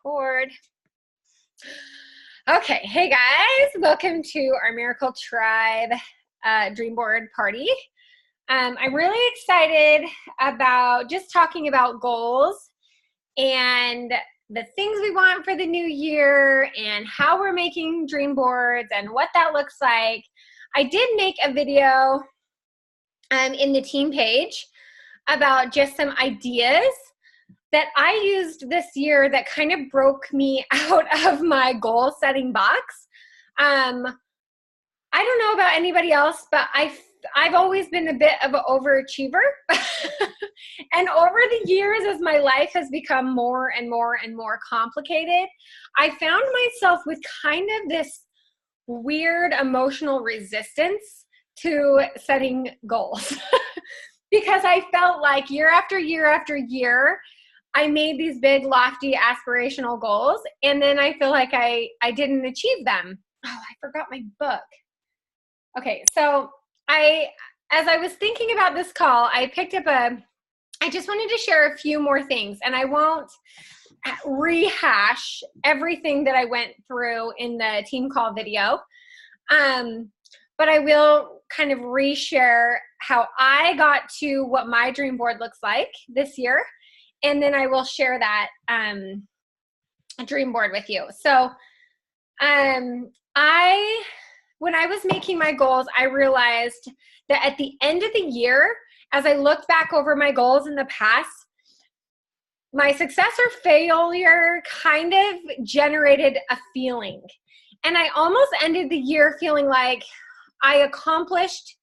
Record. Okay, hey guys, welcome to our Miracle Tribe Dream Board party. I'm really excited about just talking about goals and the things we want for the new year and how we're making dream boards and what that looks like. I did make a video in the team page about just some ideas that I used this year that kind of broke me out of my goal setting box. I don't know about anybody else, but I've always been a bit of an overachiever. And over the years, as my life has become more and more and more complicated, I found myself with kind of this weird emotional resistance to setting goals. Because I felt like year after year after year, I made these big, lofty, aspirational goals, and then I feel like I didn't achieve them. Oh, I forgot my book. Okay, so as I was thinking about this call, I picked up I just wanted to share a few more things, and I won't rehash everything that I went through in the team call video, but I will kind of reshare how I got to what my dream board looks like this year. And then I will share that dream board with you. So when I was making my goals, I realized that at the end of the year, as I looked back over my goals in the past, my success or failure kind of generated a feeling. And I almost ended the year feeling like I accomplished,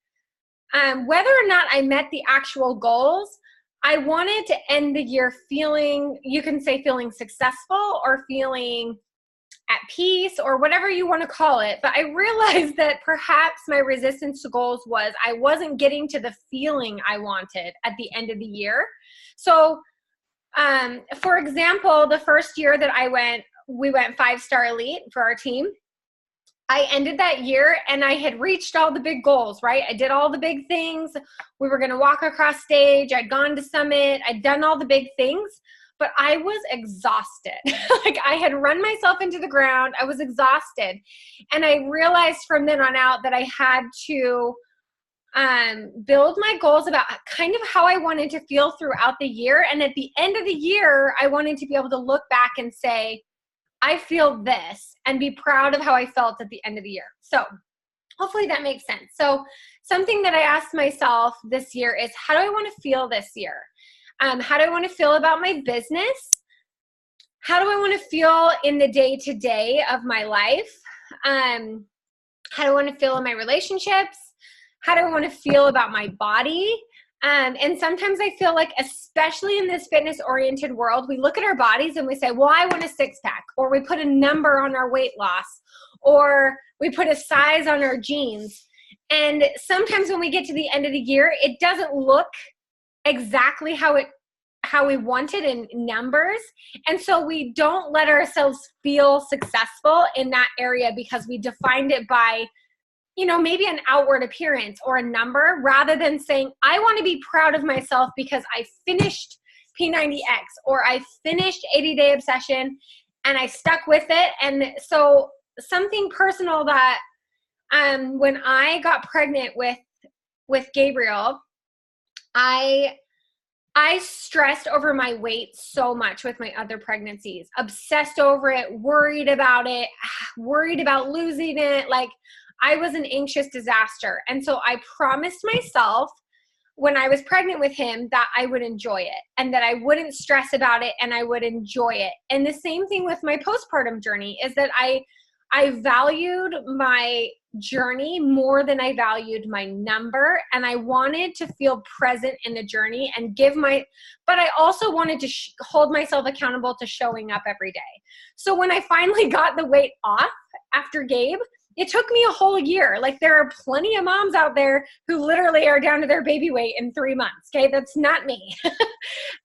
whether or not I met the actual goals, I wanted to end the year feeling, you can say feeling successful or feeling at peace or whatever you want to call it. But I realized that perhaps my resistance to goals was I wasn't getting to the feeling I wanted at the end of the year. So, for example, the first year that we went 5-star elite for our team. I ended that year and I had reached all the big goals, right? I did all the big things. We were going to walk across stage. I'd gone to summit. I'd done all the big things, but I was exhausted. Like I had run myself into the ground. I was exhausted. And I realized from then on out that I had to build my goals about kind of how I wanted to feel throughout the year. And at the end of the year, I wanted to be able to look back and say, I feel this, and be proud of how I felt at the end of the year. So hopefully that makes sense. So something that I asked myself this year is, how do I want to feel this year? How do I want to feel about my business? How do I want to feel in the day-to-day of my life? How do I want to feel in my relationships? How do I want to feel about my body? And sometimes I feel like, especially in this fitness-oriented world, we look at our bodies and we say, well, I want a six-pack, or we put a number on our weight loss, or we put a size on our jeans. And sometimes when we get to the end of the year, it doesn't look exactly how we want it in numbers. And so we don't let ourselves feel successful in that area because we defined it by maybe an outward appearance or a number, rather than saying, I want to be proud of myself because I finished P90X or I finished 80-Day Obsession and I stuck with it. And so something personal that when I got pregnant with Gabriel, I stressed over my weight so much with my other pregnancies, obsessed over it, worried about losing it. Like, I was an anxious disaster. And so I promised myself when I was pregnant with him that I would enjoy it and that I wouldn't stress about it and I would enjoy it. And the same thing with my postpartum journey is that I valued my journey more than I valued my number. And I wanted to feel present in the journey and but I also wanted to hold myself accountable to showing up every day. So when I finally got the weight off after Gabe, it took me a whole year. Like, there are plenty of moms out there who literally are down to their baby weight in 3 months. Okay. That's not me.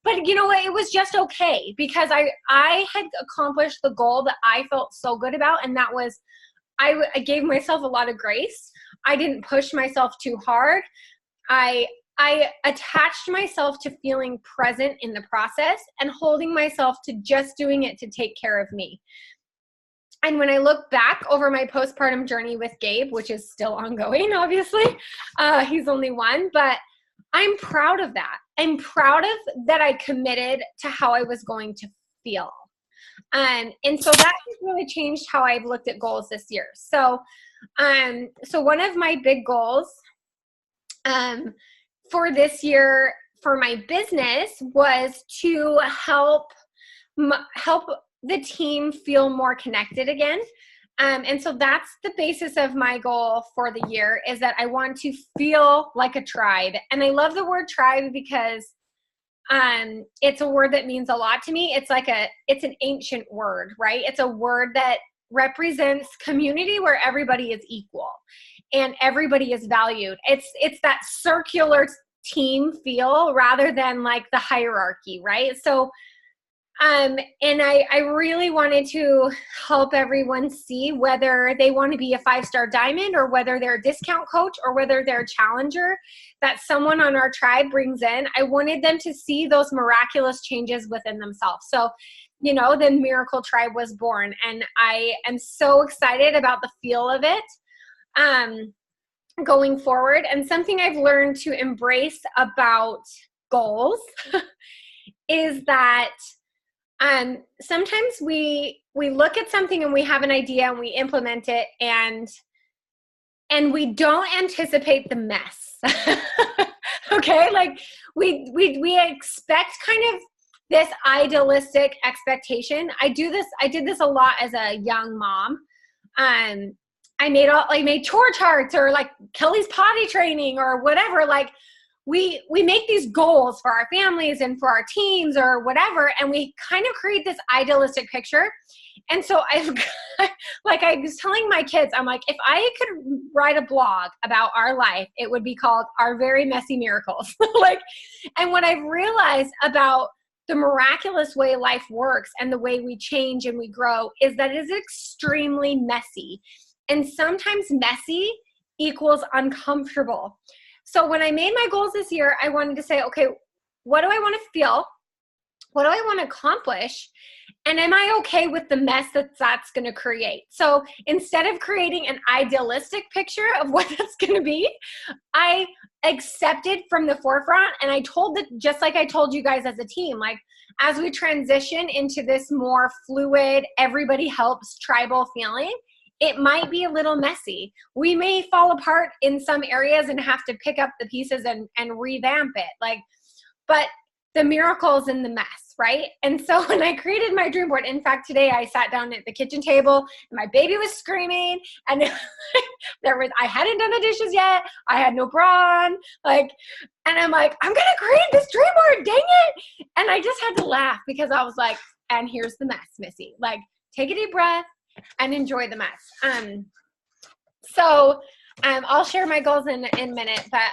But you know what? It was just okay because I had accomplished the goal that I felt so good about. And that was, I gave myself a lot of grace. I didn't push myself too hard. I I attached myself to feeling present in the process and holding myself to just doing it to take care of me. And when I look back over my postpartum journey with Gabe, which is still ongoing, obviously, he's only one, but I'm proud of that. I'm proud of that I committed to how I was going to feel. And so that has really changed how I've looked at goals this year. So one of my big goals for this year for my business was to help the team feel more connected again. And so that's the basis of my goal for the year, is that I want to feel like a tribe. And I love the word tribe because it's a word that means a lot to me. It's an ancient word, right? It's a word that represents community where everybody is equal and everybody is valued. It's that circular team feel rather than like the hierarchy, right? So and I really wanted to help everyone see whether they want to be a 5-star diamond or whether they're a discount coach or whether they're a challenger that someone on our tribe brings in. I wanted them to see those miraculous changes within themselves. So, the Miracle Tribe was born, and I am so excited about the feel of it going forward. And something I've learned to embrace about goals is that sometimes we look at something and we have an idea and we implement it and we don't anticipate the mess. Okay. Like we expect kind of this idealistic expectation. I did this a lot as a young mom. I made chore charts or like Kelly's potty training or whatever. Like, we make these goals for our families and for our teams or whatever, and we kind of create this idealistic picture. And so I was telling my kids, I'm like, if I could write a blog about our life, it would be called Our Very Messy Miracles. And what I've realized about the miraculous way life works and the way we change and we grow is that it is extremely messy. And sometimes messy equals uncomfortable. So when I made my goals this year, I wanted to say, okay, what do I want to feel? What do I want to accomplish? And am I okay with the mess that's going to create? So instead of creating an idealistic picture of what that's going to be, I accepted from the forefront, and I told just like I told you guys as a team, like as we transition into this more fluid, everybody helps tribal feeling, it might be a little messy. We may fall apart in some areas and have to pick up the pieces and revamp it. But the miracle's in the mess, right? And so when I created my dream board, in fact, today I sat down at the kitchen table and my baby was screaming and I hadn't done the dishes yet. I had no bra on, and I'm like, I'm going to create this dream board, dang it. And I just had to laugh because I was like, and here's the mess, Missy. Take a deep breath and enjoy the mess. So I'll share my goals in a minute, but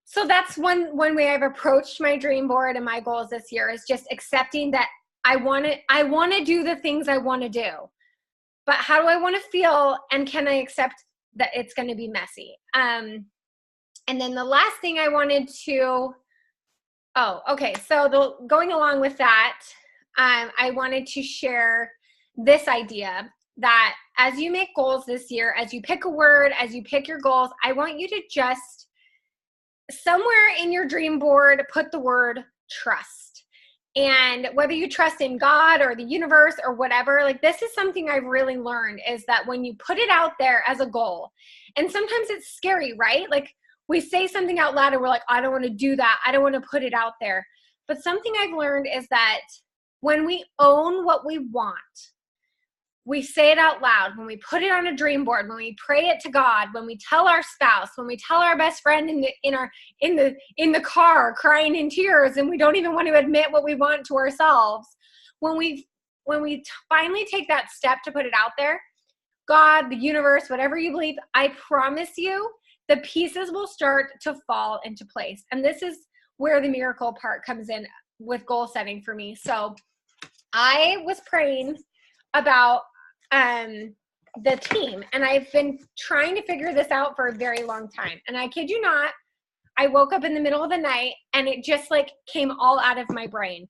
so that's one way I've approached my dream board and my goals this year is just accepting that I want to do the things I want to do, but how do I want to feel, and can I accept that it's going to be messy? And then the last thing I wanted to, so going along with that, I wanted to share this idea that as you make goals this year, as you pick a word, as you pick your goals, I want you to just somewhere in your dream board, put the word trust. And whether you trust in God or the universe or whatever, this is something I've really learned is that when you put it out there as a goal, and sometimes it's scary, right? We say something out loud and we're like, I don't want to do that. I don't want to put it out there. But something I've learned is that when we own what we want, we say it out loud, when we put it on a dream board, when we pray it to God, when we tell our spouse, when we tell our best friend in the car crying in tears and we don't even want to admit what we want to ourselves, when we finally take that step to put it out there, God, the universe, whatever you believe, I promise you the pieces will start to fall into place. And this is where the miracle part comes in with goal setting for me. So I was praying about the team, and I've been trying to figure this out for a very long time. And I kid you not, I woke up in the middle of the night and it just like came all out of my brain.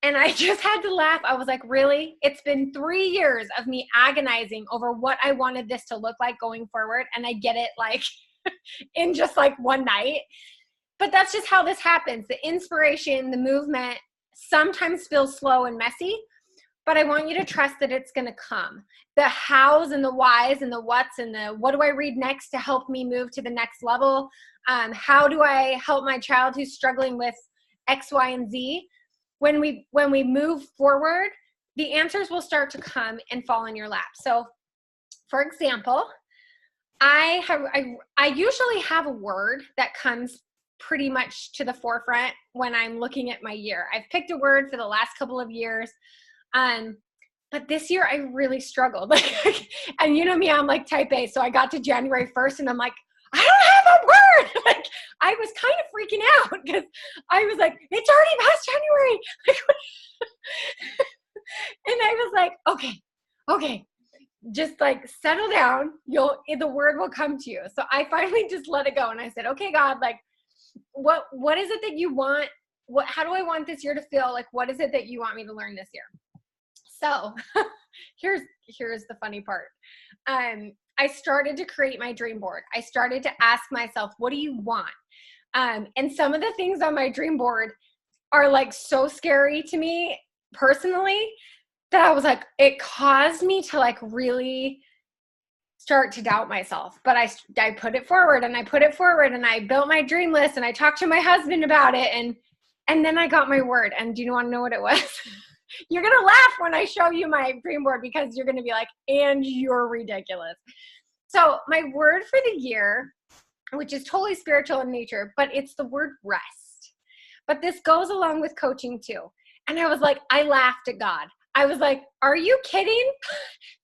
And I just had to laugh. I was like, really? It's been 3 years of me agonizing over what I wanted this to look like going forward. And I get it like in just like one night. But that's just how this happens. The inspiration, the movement sometimes feels slow and messy, but I want you to trust that it's going to come. The hows and the whys and the whats and the what do I read next to help me move to the next level? How do I help my child who's struggling with X, Y, and Z? When we move forward, the answers will start to come and fall in your lap. So, for example, I usually have a word that comes pretty much to the forefront when I'm looking at my year. I've picked a word for the last couple of years, but this year I really struggled. And you know me, I'm like type A, so I got to January 1st and I'm like, I don't have a word. Like I was kind of freaking out because I was like, it's already past January. And I was like, okay, just like settle down. The word will come to you. So I finally just let it go. And I said, okay, God, like what is it that you want? How do I want this year to feel? Like, what is it that you want me to learn this year? So here's the funny part. I started to create my dream board. I started to ask myself, what do you want? And some of the things on my dream board are like so scary to me personally that I was like, it caused me to like really start to doubt myself. But I put it forward and I put it forward and I built my dream list and I talked to my husband about it. And then I got my word. And do you want to know what it was? You're going to laugh when I show you my dream board because you're going to be like, and you're ridiculous. So my word for the year, which is totally spiritual in nature, but it's the word rest. But this goes along with coaching too. And I was like, I laughed at God. I was like, are you kidding?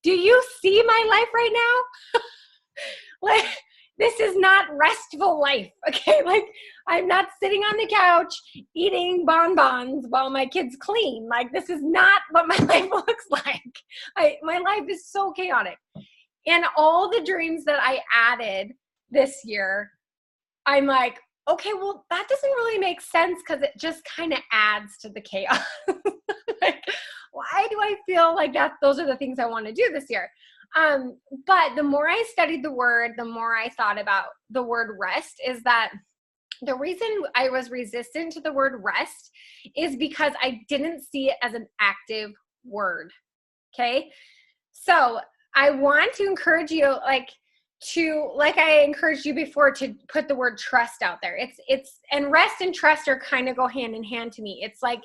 Do you see my life right now? Like, this is not restful life, okay? Like, I'm not sitting on the couch eating bonbons while my kids clean. Like, this is not what my life looks like. My life is so chaotic. And all the dreams that I added this year, I'm like, okay, well, that doesn't really make sense because it just kind of adds to the chaos. Like, why do I feel like those are the things I want to do this year? But the more I studied the word, the more I thought about the word rest is that the reason I was resistant to the word rest is because I didn't see it as an active word. Okay. So I want to encourage you, like I encouraged you before, to put the word trust out there. And rest and trust are kind of go hand in hand to me. It's like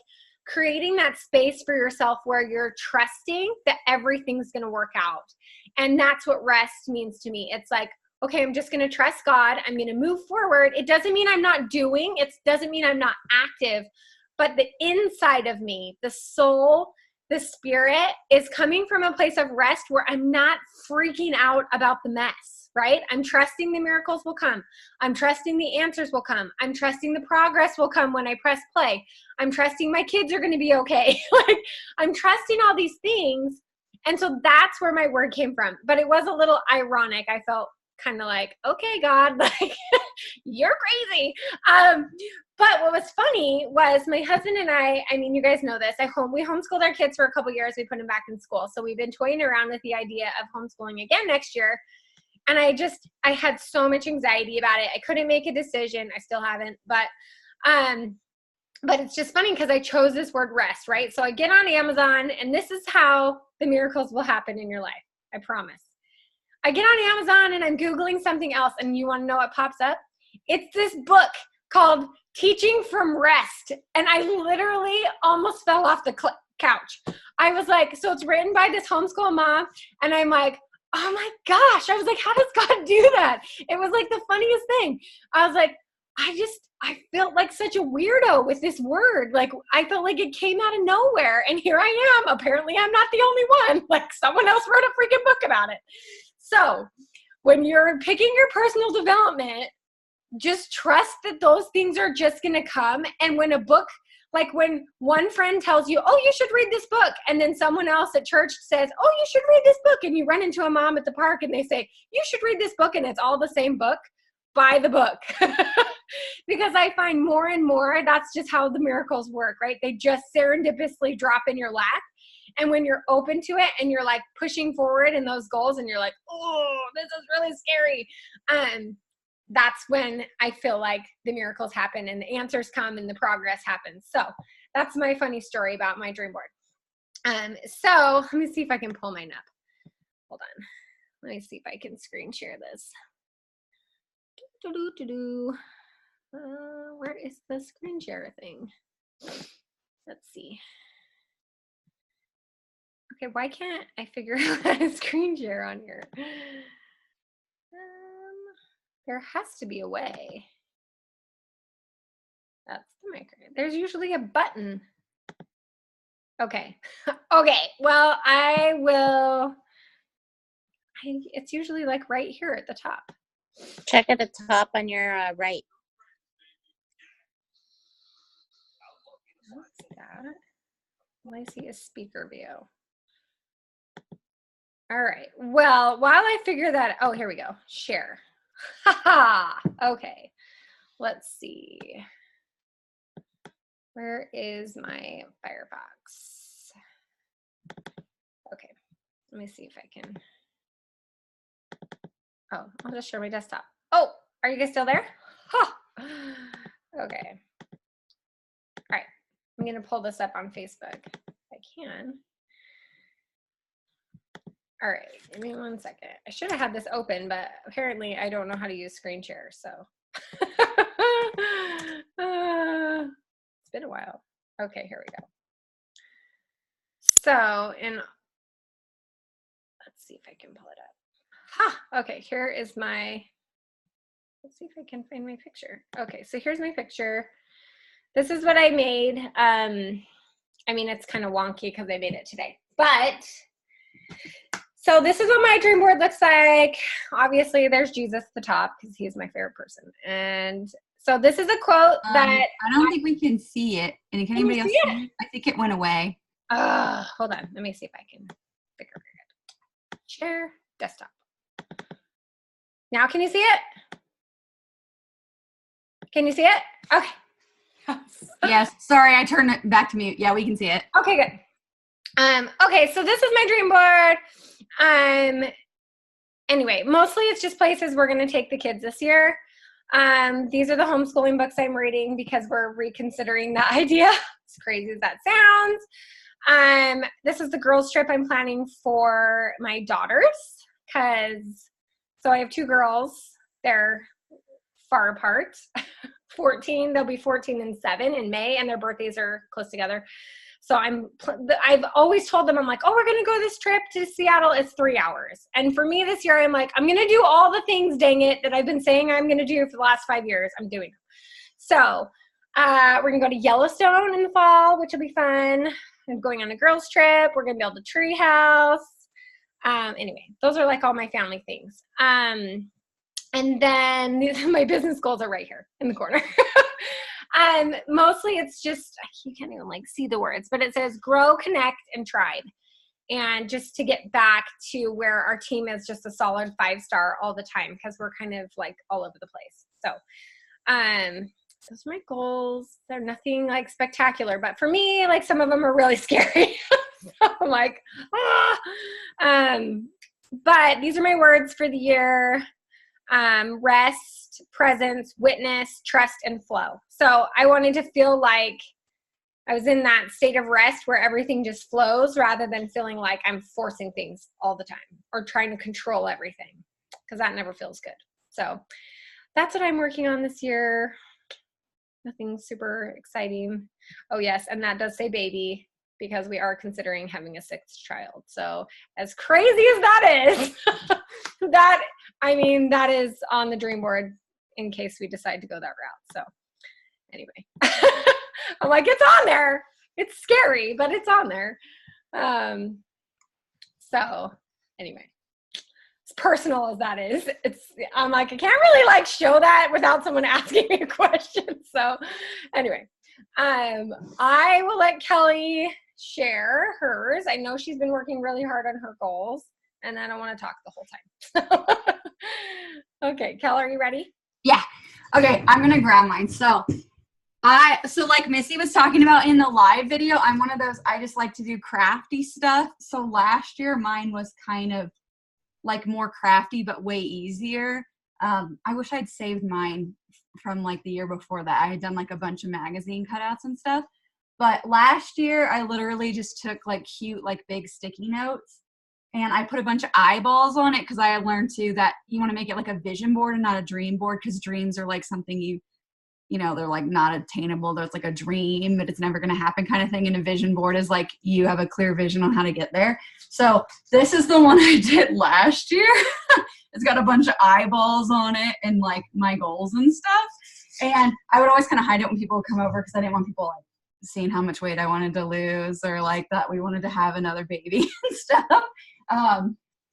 creating that space for yourself where you're trusting that everything's going to work out. And that's what rest means to me. It's like, okay, I'm just going to trust God. I'm going to move forward. It doesn't mean I'm not doing. It doesn't mean I'm not active. But the inside of me, the soul, the spirit is coming from a place of rest where I'm not freaking out about the mess, right? I'm trusting the miracles will come. I'm trusting the answers will come. I'm trusting the progress will come when I press play. I'm trusting my kids are going to be okay. Like, I'm trusting all these things. And so that's where my word came from. But it was a little ironic. I felt kind of like, okay, God, like, you're crazy. But what was funny was my husband and I mean, you guys know this, we homeschooled our kids for a couple years. We put them back in school. So we've been toying around with the idea of homeschooling again next year. And I had so much anxiety about it. I couldn't make a decision. I still haven't, but it's just funny because I chose this word rest, right? So I get on Amazon and this is how the miracles will happen in your life. I promise. I get on Amazon and I'm Googling something else, and you want to know what pops up? It's this book called Teaching from Rest. And I literally almost fell off the couch. I was like, so it's written by this homeschool mom. And I'm like, oh my gosh. I was like, how does God do that? It was like the funniest thing. I was like, I felt like such a weirdo with this word. Like, I felt like it came out of nowhere. And here I am. Apparently, I'm not the only one. Like, someone else wrote a freaking book about it. So when you're picking your personal development, just trust that those things are just going to come. And when a book, like when one friend tells you, oh, you should read this book, and then someone else at church says, oh, you should read this book, and you run into a mom at the park and they say, you should read this book, and it's all the same book, buy the book. because I find more and more that's just how the miracles work, right? They just serendipitously drop in your lap. And when you're open to it and you're like pushing forward in those goals and you're like, oh, this is really scary. That's when I feel like the miracles happen and the answers come and the progress happens. So that's my funny story about my dream board. So let me see if I can pull mine up. Hold on. Let me see if I can screen share this. Where is the screen share thing? Let's see. Okay, why can't I figure out how to screen share on here? There has to be a way. That's the microphone. There's usually a button. Okay. Okay, well, it's usually like right here at the top. Check at the top on your right. What's that? Well, I see a speaker view. All right. Well, while I figure that, oh, here we go. Share. Haha. Okay. Let's see. Where is my Firefox? Okay. Let me see if I can. Oh, I'll just share my desktop. Oh, are you guys still there? Huh. Okay. All right. I'm going to pull this up on Facebook if I can. All right, give me 1 second. I should have had this open, but apparently I don't know how to use screen share, so. It's been a while. Okay, here we go. So, let's see if I can pull it up. Ha, okay, here is my, let's see if I can find my picture. Okay, so here's my picture. This is what I made. I mean, it's kind of wonky because I made it today, but so this is what my dream board looks like. Obviously, there's Jesus at the top because he's my favorite person. And so this is a quote that I don't think we can see it. And can anybody else see it? I think it went away. Hold on. Let me see if I can figure it out. Share desktop. Now can you see it? Can you see it? Okay. Yes. Sorry, I turned it back to mute. Yeah, we can see it. Okay, good. Okay, so this is my dream board. Anyway, mostly it's just places we're going to take the kids this year. These are the homeschooling books I'm reading because we're reconsidering the idea. As crazy as that sounds. This is the girls trip I'm planning for my daughters so I have 2 girls. They're far apart. 14, they'll be 14 and 7 in May, and their birthdays are close together. So I've always told them, I'm like, oh, we're going to go this trip to Seattle. It's 3 hours. And for me this year, I'm like, I'm going to do all the things, dang it, that I've been saying I'm going to do for the last 5 years. I'm doing them. So we're going to go to Yellowstone in the fall, which will be fun. I'm going on a girls trip. We're going to build a tree house. Anyway, those are like all my family things. And then my business goals are right here in the corner. Mostly it's just, you can't even like see the words, but it says grow, connect, and tribe. And just to get back to where our team is just a solid 5-star all the time because we're kind of like all over the place. So those are my goals. They're nothing like spectacular, but for me, like some of them are really scary. So I'm like, but these are my words for the year. Rest, presence, witness, trust, and flow. So I wanted to feel like I was in that state of rest where everything just flows rather than feeling like I'm forcing things all the time or trying to control everything because that never feels good. So that's what I'm working on this year. Nothing super exciting. Oh yes, and that does say baby because we are considering having a 6th child. So as crazy as that is, that is on the dream board in case we decide to go that route. So anyway, I'm like, it's on there. It's scary, but it's on there. So anyway, as personal as that is, I'm like, I can't really like show that without someone asking me a question. So anyway, I will let Kelly share hers. I know she's been working really hard on her goals, and I don't want to talk the whole time. Okay, Kelly, are you ready? Yeah. Okay, I'm gonna grab mine. So like Missy was talking about in the live video, I'm one of those, I just like to do crafty stuff. So last year mine was kind of like more crafty, but way easier. I wish I'd saved mine from like the year before that. I had done like a bunch of magazine cutouts and stuff. But last year I literally just took like cute, like big sticky notes and I put a bunch of eyeballs on it because I had learned too that you want to make it like a vision board and not a dream board, because dreams are like something you know, they're like not attainable. There's like a dream, but it's never going to happen kind of thing. And a vision board is like you have a clear vision on how to get there. So this is the one I did last year. It's got a bunch of eyeballs on it and like my goals and stuff. And I would always kind of hide it when people would come over because I didn't want people like seeing how much weight I wanted to lose or like that we wanted to have another baby and stuff.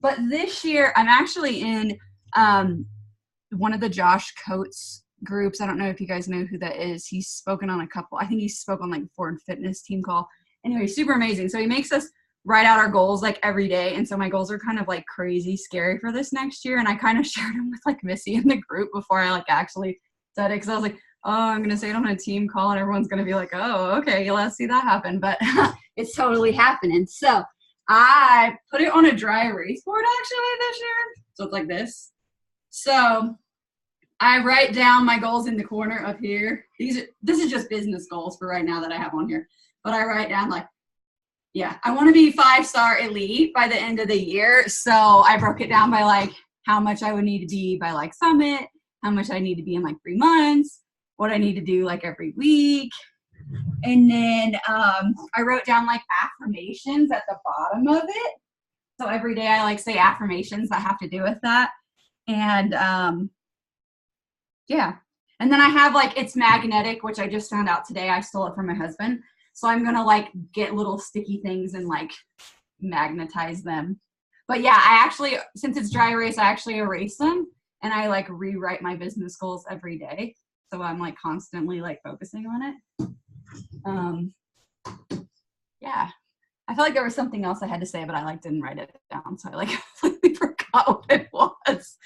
But this year I'm actually in one of the Josh Coates groups. I don't know if you guys know who that is. He's spoken on a couple. I think he spoke on like Ford Fitness team call. Anyway, super amazing. So he makes us write out our goals like every day. And so my goals are kind of like crazy scary for this next year. And I kind of shared them with like Missy in the group before I like actually said it. Because I was like, oh, I'm going to say it on a team call and everyone's going to be like, oh, okay, let's see that happen. But it's totally happening. So I put it on a dry erase board actually this year. So it's like this. So I write down my goals in the corner up here. This is just business goals for right now that I have on here. But I write down like, yeah, I want to be 5-star elite by the end of the year. So I broke it down by like how much I would need to be by like summit, how much I need to be in like 3 months, what I need to do like every week. And then I wrote down like affirmations at the bottom of it. So every day I like say affirmations that have to do with that. And yeah. And then I have like, it's magnetic, which I just found out today. I stole it from my husband. So I'm going to like get little sticky things and like magnetize them. But yeah, I actually, since it's dry erase, I actually erase them and I like rewrite my business goals every day. So I'm like constantly like focusing on it. Yeah. I feel like there was something else I had to say, but I like didn't write it down. So I like completely forgot what it was.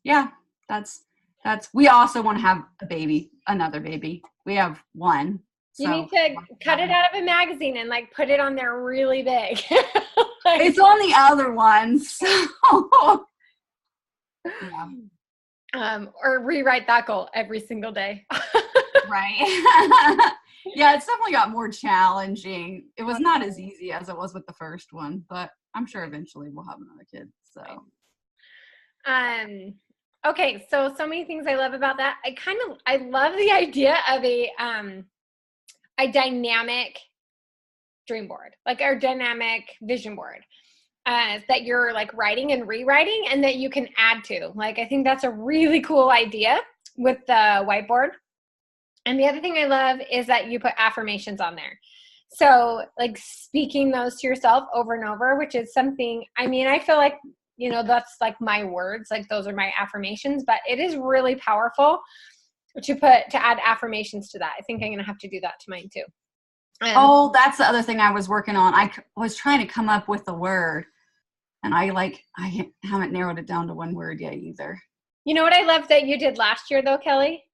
Yeah, that's we also want to have a baby, another baby. We have one. You need to cut it out of a magazine and like put it on there really big. Like, it's on the other ones. So. Yeah. Or rewrite that goal every single day. Right. Yeah, it's definitely got more challenging. It was not as easy as it was with the first one, but I'm sure eventually we'll have another kid. So. Okay, so many things I love about that. I love the idea of a dynamic dream board, like our dynamic vision board, that you're like writing and rewriting and that you can add to. Like, I think that's a really cool idea with the whiteboard. And the other thing I love is that you put affirmations on there. So like speaking those to yourself over and over, which is something, I mean, I feel like, you know, that's like my words, like those are my affirmations, but it is really powerful to add affirmations to that. I think I'm going to have to do that to mine too. Oh, that's the other thing I was working on. I was trying to come up with a word and I haven't narrowed it down to one word yet either. You know what I loved that you did last year though, Kelly?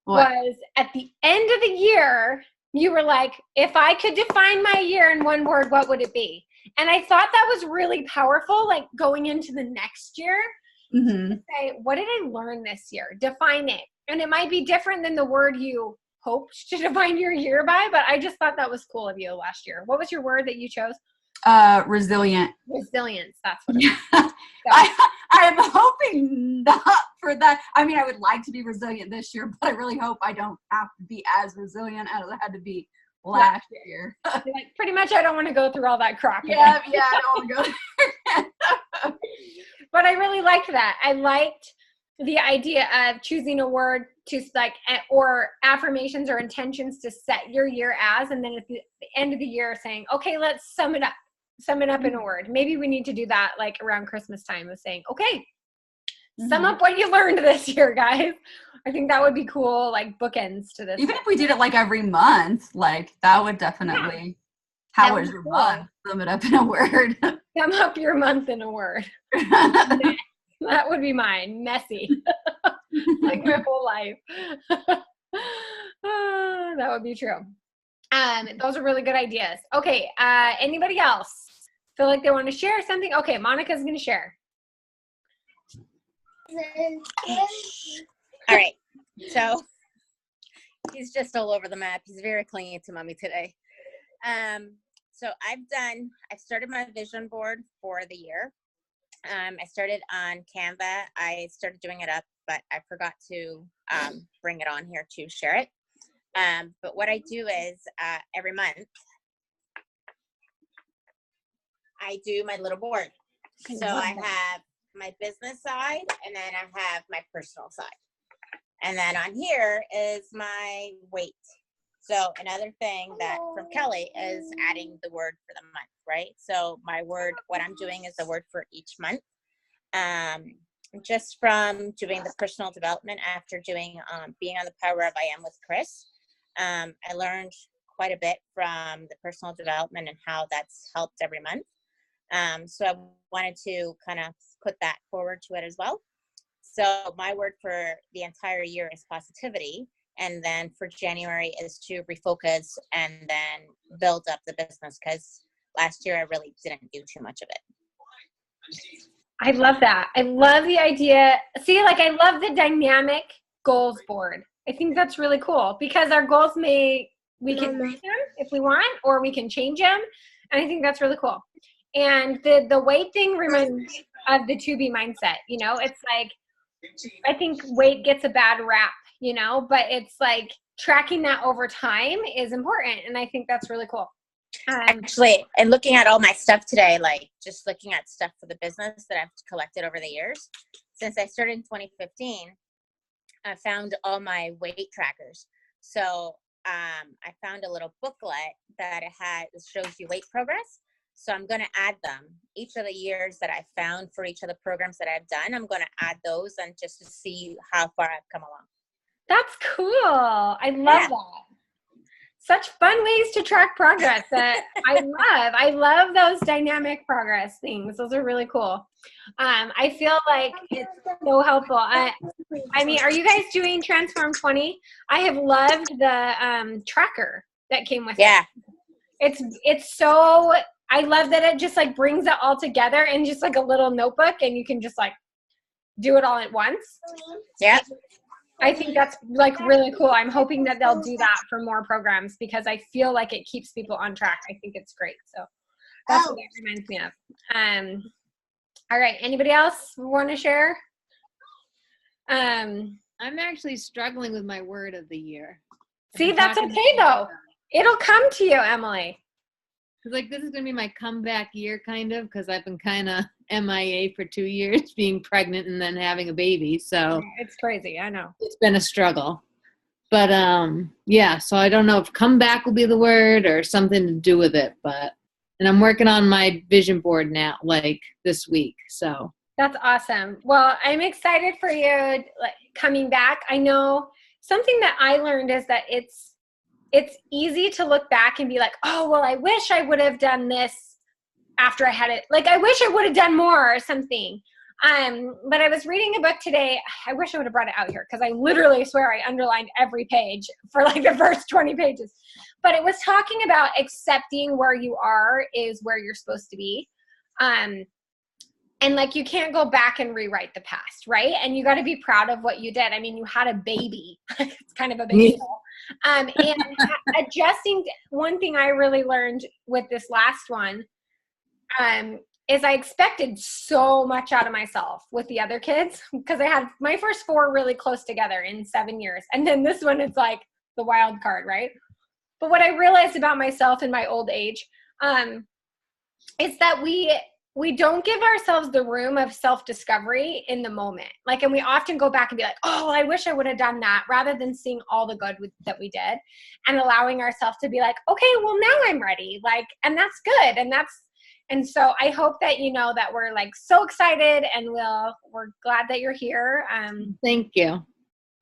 What? Was at the end of the year, you were like, if I could define my year in one word, what would it be? And I thought that was really powerful, like going into the next year. Mm-hmm. To say, what did I learn this year? Define it. And it might be different than the word you hoped to define your year by, but I just thought that was cool of you last year. What was your word that you chose? Resilient. Resilience. That's what it was. So. I am hoping not for that. I mean, I would like to be resilient this year, but I really hope I don't have to be as resilient as I had to be last year. Like, pretty much, I don't want to go through all that crap. Yeah, I don't want to go. But I really liked that. I liked the idea of choosing a word to like, or affirmations or intentions to set your year as, and then at the end of the year saying, okay, let's sum it up in a word. Maybe we need to do that like around Christmas time of saying, okay, sum up what you learned this year, guys. I think that would be cool, like bookends to this. Even if we did it like every month, like that would definitely, how was your month? Sum it up in a word. Sum up your month in a word. That would be mine. Messy. Like my whole life. That would be true. Those are really good ideas. Okay. Anybody else feel like they want to share something? Okay. Monica's going to share. All right. So he's just all over the map. He's very clingy to mommy today. So I've started my vision board for the year. I started on Canva. I started doing it up, but I forgot to bring it on here to share it. But what I do is every month, I do my little board. So I have my business side, and then I have my personal side. And then on here is my weight. So another thing that from Kelly is adding the word for the month, right? So my word, what I'm doing is the word for each month. Just from doing the personal development after doing being on the Power of I Am with Chris, I learned quite a bit from the personal development and how that's helped every month. So I wanted to kind of put that forward to it as well. So my word for the entire year is positivity. And then for January is to refocus and then build up the business, because last year I really didn't do too much of it. I love that. I love the idea. See, like I love the dynamic goals board. I think that's really cool because our goals we can make them if we want, or we can change them. And I think that's really cool. And the weight thing reminds me of the to be mindset. You know, it's like, I think weight gets a bad rap, you know, but it's like tracking that over time is important. And I think that's really cool. Actually, and looking at all my stuff today, like just looking at stuff for the business that I've collected over the years, since I started in 2015, I found all my weight trackers. So I found a little booklet that it shows you weight progress. So I'm going to add them each of the years that I found for each of the programs that I've done. I'm going to add those and just to see how far I've come along. That's cool. I love that. Such fun ways to track progress that I love those dynamic progress things. Those are really cool. I feel like it's so helpful. I mean, are you guys doing Transform 20? I have loved the tracker that came with it. It's so, I love that it just like brings it all together in just like a little notebook, and you can just like do it all at once. Yeah. I think that's like really cool. I'm hoping that they'll do that for more programs because I feel like it keeps people on track. I think it's great. So that's what it reminds me of. All right. Anybody else want to share? I'm actually struggling with my word of the year. See, that's okay though. It'll come to you, Emily. Because like this is going to be my comeback year kind of, because I've been kind of MIA for 2 years being pregnant and then having a baby. So it's crazy. I know. It's been a struggle. But yeah, so I don't know if comeback will be the word or something to do with it. And I'm working on my vision board now, like this week. So that's awesome. Well, I'm excited for you coming back. I know something that I learned is that it's easy to look back and be like, oh, well, I wish I would have done this after I had it. Like, I wish I would have done more or something. But I was reading a book today. I wish I would have brought it out here because I literally swear I underlined every page for like the first 20 pages. But it was talking about accepting where you are is where you're supposed to be. And like, you can't go back and rewrite the past, right? And you got to be proud of what you did. I mean, you had a baby. It's kind of a big deal. And adjusting, one thing I really learned with this last one is I expected so much out of myself with the other kids because I had my first 4 really close together in 7 years. And then this one, it's like the wild card, right? But what I realized about myself in my old age is that we don't give ourselves the room of self-discovery in the moment. Like, and we often go back and be like, oh, I wish I would have done that, rather than seeing all the good that we did and allowing ourselves to be like, okay, well, now I'm ready. Like, and that's good. And so I hope that you know that we're like so excited and we're glad that you're here. Thank you.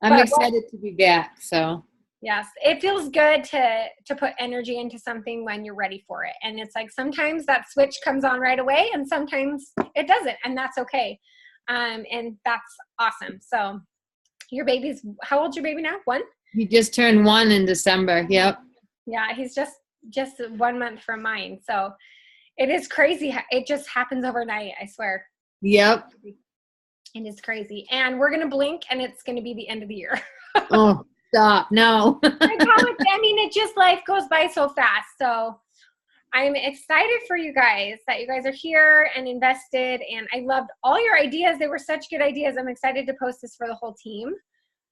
I'm excited to be back. So yes, it feels good to put energy into something when you're ready for it. And it's like sometimes that switch comes on right away and sometimes it doesn't, and that's okay. And that's awesome. So your baby's, how old's your baby now? 1? He just turned 1 in December. Yep. Yeah, he's just 1 month from mine. So it is crazy. It just happens overnight, I swear. Yep. It is crazy. And we're going to blink and it's going to be the end of the year. Oh, stop. No. I mean, it just, life goes by so fast. So I'm excited for you guys that you guys are here and invested. And I loved all your ideas. They were such good ideas. I'm excited to post this for the whole team.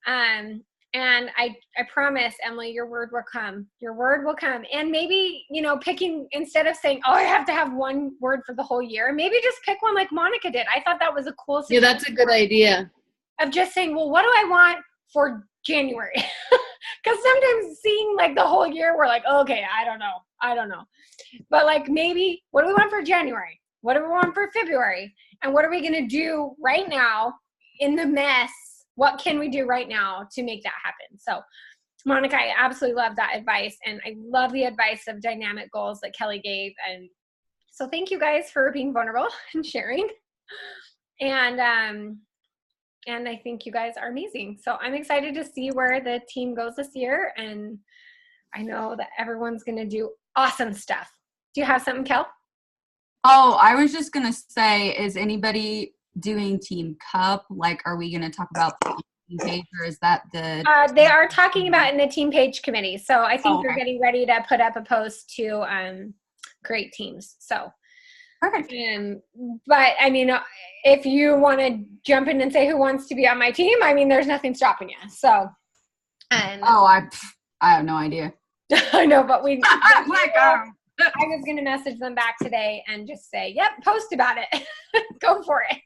And I promise, Emily, your word will come. Your word will come. And maybe, picking, instead of saying, oh, I have to have one word for the whole year, maybe just pick one like Monica did. I thought that was a cool Yeah, that's a good idea. Of just saying, well, what do I want for January? Because sometimes seeing like the whole year, we're like, okay, I don't know. But like, maybe, what do we want for January? What do we want for February? And what are we going to do right now in the mess? What can we do right now to make that happen? So, Monica, I absolutely love that advice. And I love the advice of dynamic goals that Kelly gave. And so thank you guys for being vulnerable and sharing. And I think you guys are amazing. So I'm excited to see where the team goes this year. And I know that everyone's going to do awesome stuff. Do you have something, Kel? Oh, I was just going to say, is anybody doing Team Cup? Like, are we going to talk about the team page, or is that the... They are talking about in the team page committee. So I think they're okay. getting ready to put up a post to create teams. So Perfect. But I mean, if you want to jump in and say who wants to be on my team, I mean, there's nothing stopping you. So, I have no idea. I know, but we. Like, I was going to message them back today and just say, "Yep, post about it. Go for it."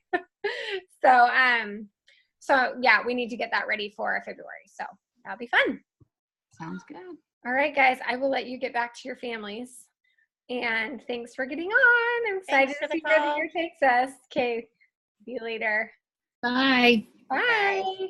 So yeah, we need to get that ready for February. So that'll be fun. Sounds good. All right, guys, I will let you get back to your families. And thanks for getting on. I'm excited to see where the year takes us. Okay, see you later. Bye. Bye.